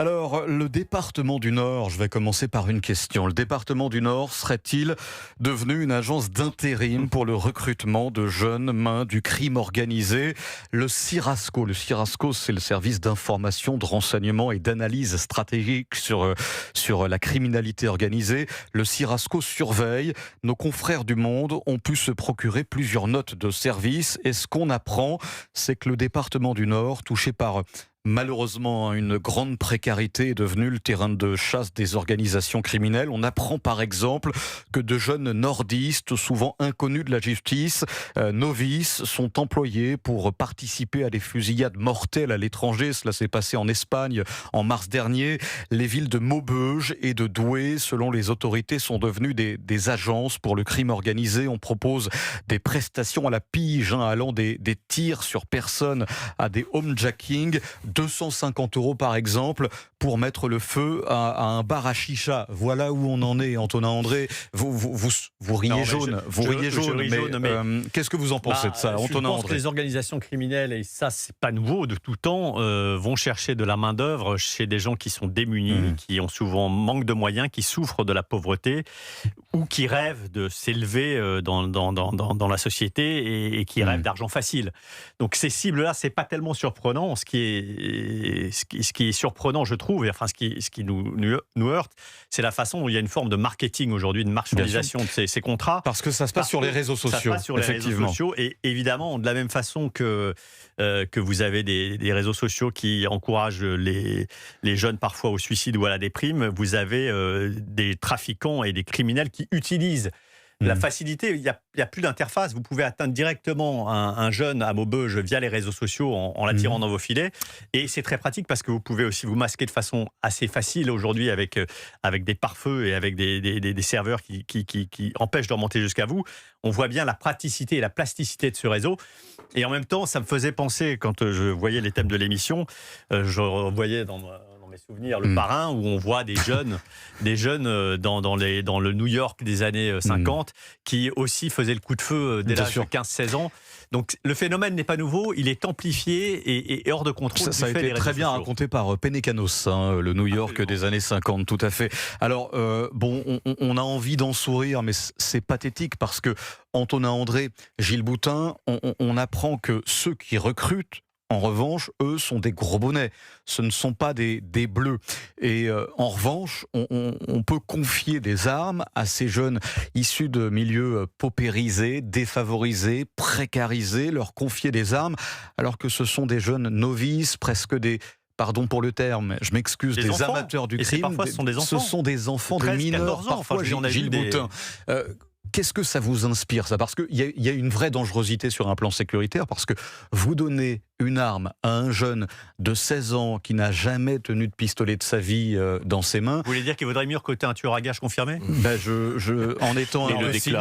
Alors, le département du Nord, je vais commencer par une question. Le département du Nord serait-il devenu une agence d'intérim pour le recrutement de jeunes mains du crime organisé? Le CIRASCO, c'est le service d'information, de renseignement et d'analyse stratégique sur la criminalité organisée. Le CIRASCO surveille. Nos confrères du Monde ont pu se procurer plusieurs notes de service. Et ce qu'on apprend, c'est que le département du Nord, touché par malheureusement une grande précarité, est devenu le terrain de chasse des organisations criminelles. On apprend par exemple que de jeunes nordistes, souvent inconnus de la justice, novices, sont employés pour participer à des fusillades mortelles à l'étranger. Cela s'est passé en Espagne en mars dernier. Les villes de Maubeuge et de Douai, selon les autorités, sont devenues des agences pour le crime organisé. On propose des prestations à la pige, allant des tirs sur personnes à des homejacking. 250 € par exemple pour mettre le feu à un bar à chicha. Voilà où on en est, Antonin André. Vous riez jaune. Mais qu'est-ce que vous en pensez de ça, Antonin André? Je pense que les organisations criminelles, et ça c'est pas nouveau de tout temps, vont chercher de la main d'œuvre chez des gens qui sont démunis, qui ont souvent manque de moyens, qui souffrent de la pauvreté ou qui rêvent de s'élever dans la société et qui rêvent d'argent facile. Donc ces cibles-là, c'est pas tellement surprenant. Ce qui est surprenant, je trouve, et enfin ce qui nous heurte, c'est la façon dont il y a une forme de marketing aujourd'hui, de marchandisation de ces contrats. Parce que ça se passe sur les réseaux sociaux. Ça se passe sur les réseaux sociaux, et évidemment, de la même façon que vous avez des réseaux sociaux qui encouragent les jeunes parfois au suicide ou à la déprime, vous avez des trafiquants et des criminels qui utilisent la facilité. Il y a plus d'interface. Vous pouvez atteindre directement un jeune à Maubeuge via les réseaux sociaux en l'attirant dans vos filets. Et c'est très pratique parce que vous pouvez aussi vous masquer de façon assez facile aujourd'hui avec des pare-feux et avec des serveurs qui empêchent de remonter jusqu'à vous. On voit bien la praticité et la plasticité de ce réseau. Et en même temps, ça me faisait penser, quand je voyais les thèmes de l'émission, je revoyais dans mes souvenirs, le Parrain, où on voit des jeunes dans le New York des années 50 qui aussi faisaient le coup de feu dès l'âge de 15-16 ans. Donc le phénomène n'est pas nouveau, il est amplifié et hors de contrôle. Ça a été très bien raconté par Pénécanos, le New York des années 50, tout à fait. Alors, on a envie d'en sourire, mais c'est pathétique parce que Antonin André, Gilles Boutin, on apprend que ceux qui recrutent, en revanche, eux sont des gros bonnets. Ce ne sont pas des bleus. Et en revanche, on peut confier des armes à ces jeunes issus de milieux paupérisés, défavorisés, précarisés, leur confier des armes, alors que ce sont des jeunes novices, presque des... Pardon pour le terme, je m'excuse, des enfants. Amateurs du crime. Parfois, ce sont des enfants. Ce sont des enfants, 13, des mineurs, 14 ans. parfois, Enfin, Gilles Boutin. Qu'est-ce que ça vous inspire, ça? Parce qu'il y a une vraie dangerosité sur un plan sécuritaire, parce que vous donnez une arme à un jeune de 16 ans qui n'a jamais tenu de pistolet de sa vie dans ses mains. Vous voulez dire qu'il vaudrait mieux recruter un tueur à gages confirmé? En étant un peu cynique,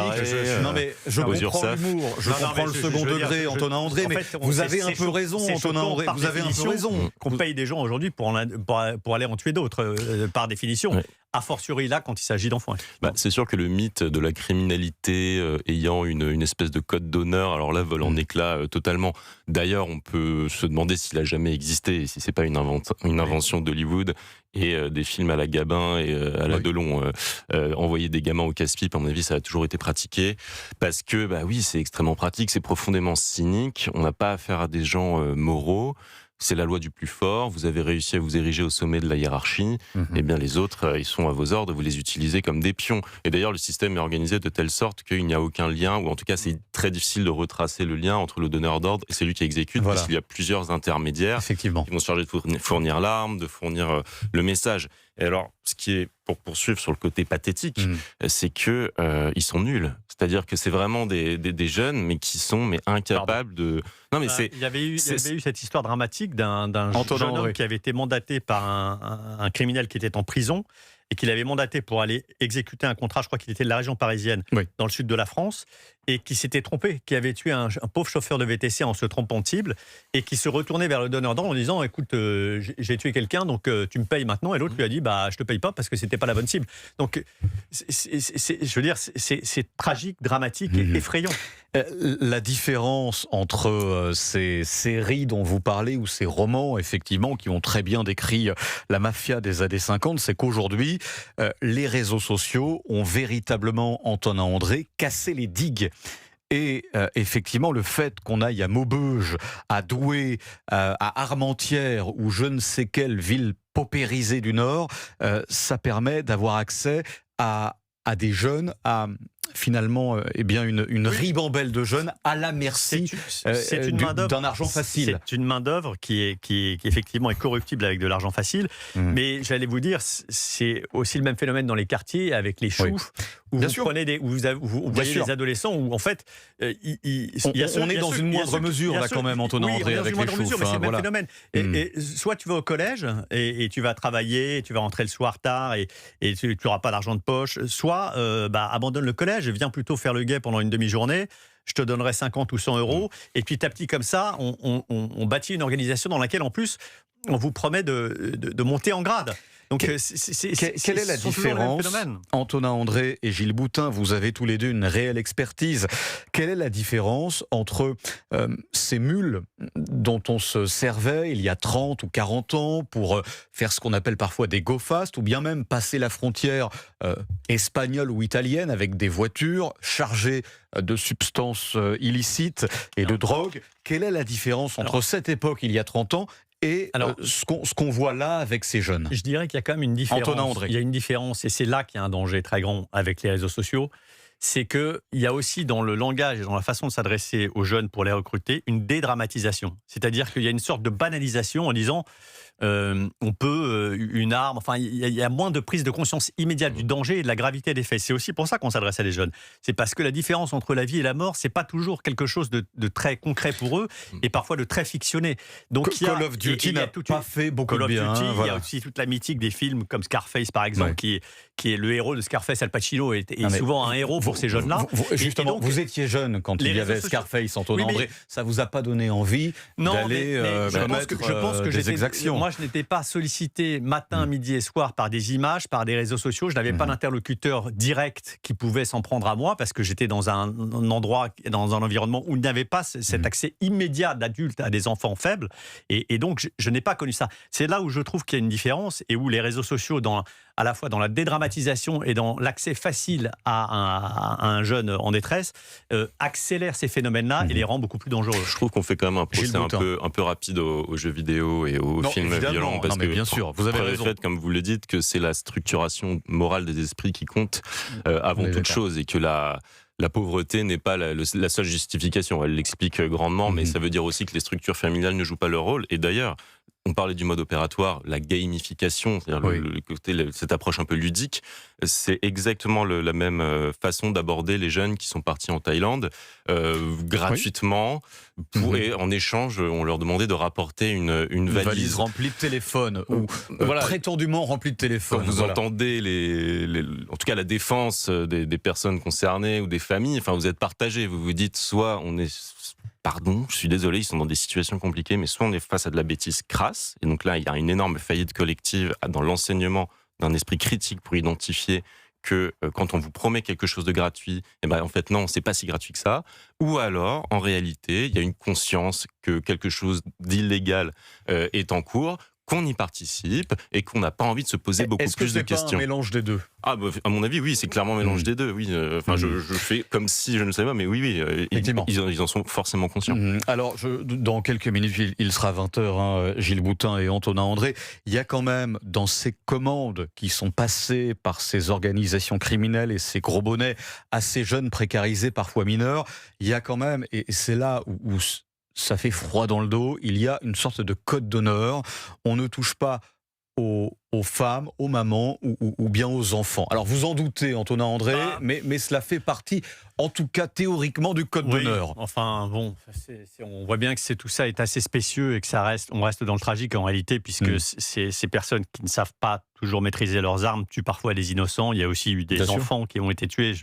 non mais je comprends l'humour, je comprends le second degré, Antonin André, mais vous avez un peu raison, Antonin André, vous avez un peu raison. Qu'on paye des gens aujourd'hui pour aller en tuer d'autres, par définition. Ouais. A fortiori là, quand il s'agit d'enfants. C'est sûr que le mythe de la criminalité ayant une espèce de code d'honneur, alors là, vole en éclats totalement. D'ailleurs, on peut se demander s'il a jamais existé, si c'est pas une invention d'Hollywood et des films à la Gabin et à la Delon. Envoyer des gamins au casse-pipe, à mon avis, ça a toujours été pratiqué. Parce que, c'est extrêmement pratique, c'est profondément cynique. On n'a pas affaire à des gens moraux. C'est la loi du plus fort, vous avez réussi à vous ériger au sommet de la hiérarchie, et bien les autres, ils sont à vos ordres, vous les utilisez comme des pions. Et d'ailleurs, le système est organisé de telle sorte qu'il n'y a aucun lien, ou en tout cas, c'est très difficile de retracer le lien entre le donneur d'ordre et celui qui exécute, parce qu'il y a plusieurs intermédiaires qui vont se charger de fournir l'arme, de fournir le message. Et alors, ce qui est, pour poursuivre sur le côté pathétique, c'est que ils sont nuls. C'est-à-dire que c'est vraiment des jeunes, mais qui sont incapables de... Non, mais il y avait eu cette histoire dramatique d'un jeune homme qui avait été mandaté par un criminel qui était en prison et qu'il avait mandaté pour aller exécuter un contrat, je crois qu'il était de la région parisienne, Oui. dans le sud de la France, et qui s'était trompé, qui avait tué un pauvre chauffeur de VTC en se trompant de cible, et qui se retournait vers le donneur d'ordre en disant écoute, j'ai tué quelqu'un, donc tu me payes maintenant. Et l'autre lui a dit je te paye pas parce que c'était pas la bonne cible. Donc, je veux dire, c'est tragique, dramatique et effrayant. La différence entre ces séries dont vous parlez ou ces romans, effectivement, qui ont très bien décrit la mafia des années 50, c'est qu'aujourd'hui, les réseaux sociaux ont véritablement, Antonin André, cassé les digues. Et effectivement, le fait qu'on aille à Maubeuge, à Douai, à Armentières ou je ne sais quelle ville paupérisée du Nord, ça permet d'avoir accès à des jeunes, à finalement une ribambelle de jeunes à la merci C'est une main-d'œuvre d'un argent facile. C'est une main-d'œuvre qui effectivement est corruptible avec de l'argent facile. Mais j'allais vous dire, c'est aussi le même phénomène dans les quartiers avec les choufs, où Bien vous sûr. prenez vous voyez des adolescents où en fait On est dans une moindre mesure là quand même, Antonin André, avec les choufs. mais c'est le même phénomène. Et soit tu vas au collège et tu vas travailler, et tu vas rentrer le soir tard et tu n'auras pas d'argent de poche, soit abandonne le collège, viens plutôt faire le guet pendant une demi-journée, je te donnerai 50 ou 100 euros, et petit à petit comme ça, on bâtit une organisation dans laquelle en plus, on vous promet de monter en grade. Donc, quelle est la différence, Antonin André et Gilles Boutin, vous avez tous les deux une réelle expertise. Quelle est la différence entre ces mules dont on se servait il y a 30 ou 40 ans pour faire ce qu'on appelle parfois des go-fast, ou bien même passer la frontière espagnole ou italienne avec des voitures chargées de substances illicites et de drogue? Quelle est la différence entre cette époque, il y a 30 ans, et ce qu'on voit là avec ces jeunes? Je dirais qu'il y a quand même une différence. Antonin André. Il y a une différence, et c'est là qu'il y a un danger très grand avec les réseaux sociaux. C'est qu'il y a aussi dans le langage et dans la façon de s'adresser aux jeunes pour les recruter, une dédramatisation. C'est-à-dire qu'il y a une sorte de banalisation en disant on peut, une arme, enfin il y a moins de prise de conscience immédiate du danger et de la gravité des faits. C'est aussi pour ça qu'on s'adresse à des jeunes. C'est parce que la différence entre la vie et la mort, c'est pas toujours quelque chose de très concret pour eux, et parfois de très fictionné. Donc Call of Duty n'a pas fait beaucoup de bien. Il y a aussi toute la mythique des films comme Scarface par exemple, qui est le héros de Scarface. Al Pacino est souvent un héros pour ces jeunes-là. Justement, vous étiez jeune quand il y avait Scarface, Antonin André. Ça vous a pas donné envie d'aller commettre des exactions? Moi, je n'étais pas sollicité matin, midi et soir par des images, par des réseaux sociaux. Je n'avais pas d'interlocuteur direct qui pouvait s'en prendre à moi parce que j'étais dans un endroit, dans un environnement où il n'y avait pas cet accès immédiat d'adultes à des enfants faibles. Et donc, je n'ai pas connu ça. C'est là où je trouve qu'il y a une différence et où les réseaux sociaux, à la fois dans la dédramatisation et dans l'accès facile à un jeune en détresse, accélèrent ces phénomènes-là et les rend beaucoup plus dangereux. Je trouve qu'on fait quand même un procès un peu rapide aux jeux vidéo et aux films violents, parce que bien sûr, vous avez raison. Le fait, comme vous le dites, que c'est la structuration morale des esprits qui compte avant toute chose, et que la pauvreté n'est pas la seule justification. Elle l'explique grandement, mais ça veut dire aussi que les structures familiales ne jouent pas leur rôle. Et d'ailleurs, on parlait du mode opératoire, la gamification, c'est-à-dire le côté, cette approche un peu ludique, c'est exactement la même façon d'aborder les jeunes qui sont partis en Thaïlande gratuitement, et en échange, on leur demandait de rapporter une valise remplie de téléphones, ou prétendument remplie de téléphones. Quand vous entendez en tout cas la défense des personnes concernées ou des familles, enfin vous êtes partagés, vous vous dites soit on est... Pardon, je suis désolé, ils sont dans des situations compliquées, mais soit on est face à de la bêtise crasse, et donc là, il y a une énorme faillite collective dans l'enseignement d'un esprit critique pour identifier que quand on vous promet quelque chose de gratuit, en fait non, c'est pas si gratuit que ça. Ou alors, en réalité, il y a une conscience que quelque chose d'illégal est en cours, qu'on y participe et qu'on n'a pas envie de se poser beaucoup plus de questions. Est-ce que c'est pas un mélange des deux? À mon avis, oui, c'est clairement un mélange des deux. Oui, je fais comme si je ne savais pas, mais oui, ils en sont forcément conscients. Alors, dans quelques minutes, il sera 20h, Gilles Boutin et Antonin André. Il y a quand même, dans ces commandes qui sont passées par ces organisations criminelles et ces gros bonnets à ces jeunes précarisés, parfois mineurs, il y a quand même, et c'est là où ça fait froid dans le dos, il y a une sorte de code d'honneur. On ne touche pas aux aux femmes, aux mamans ou bien aux enfants. Alors vous en doutez, Antonin André, mais cela fait partie, en tout cas théoriquement, du code d'honneur. Enfin bon, on voit bien que tout ça est assez spécieux et que on reste dans le tragique en réalité, puisque ces personnes qui ne savent pas toujours maîtriser leurs armes tuent parfois des innocents. Il y a aussi eu des enfants qui ont été tués.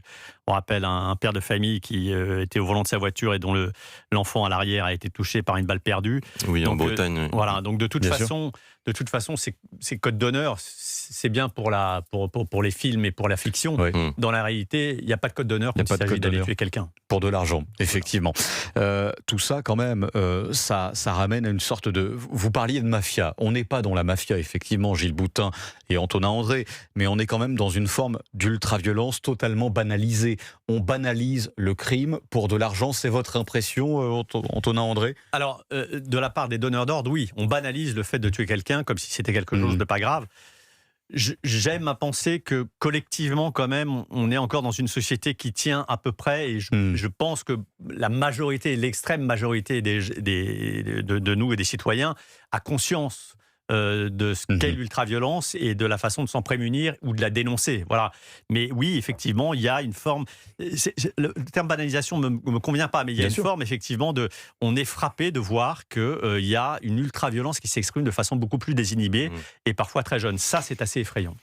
On rappelle un père de famille qui était au volant de sa voiture et dont l'enfant à l'arrière a été touché par une balle perdue. Oui, donc, en Bretagne. Oui. Voilà, donc de toute façon, ces codes d'honneur, c'est bien pour les films et pour la fiction. Oui. Dans la réalité, il n'y a pas de code d'honneur quand il s'agit d'aller tuer quelqu'un. Pour de l'argent, effectivement. Tout ça, quand même, ça ramène à une sorte de... Vous parliez de mafia. On n'est pas dans la mafia, effectivement, Gilles Boutin et Antonin André, mais on est quand même dans une forme d'ultra-violence totalement banalisée. On banalise le crime pour de l'argent. C'est votre impression, Antonin André ? Alors, de la part des donneurs d'ordre, oui. On banalise le fait de tuer quelqu'un comme si c'était quelque chose de pas grave. J'aime à penser que collectivement, quand même, on est encore dans une société qui tient à peu près, et je pense que la majorité, l'extrême majorité de nous et des citoyens a conscience de ce qu'est l'ultraviolence et de la façon de s'en prémunir ou de la dénoncer. Voilà. Mais oui, effectivement, il y a une forme... Le terme banalisation ne me convient pas, mais il y a une forme, effectivement, on est frappé de voir qu'il y a une ultraviolence qui s'exprime de façon beaucoup plus désinhibée et parfois très jeune. Ça, c'est assez effrayant.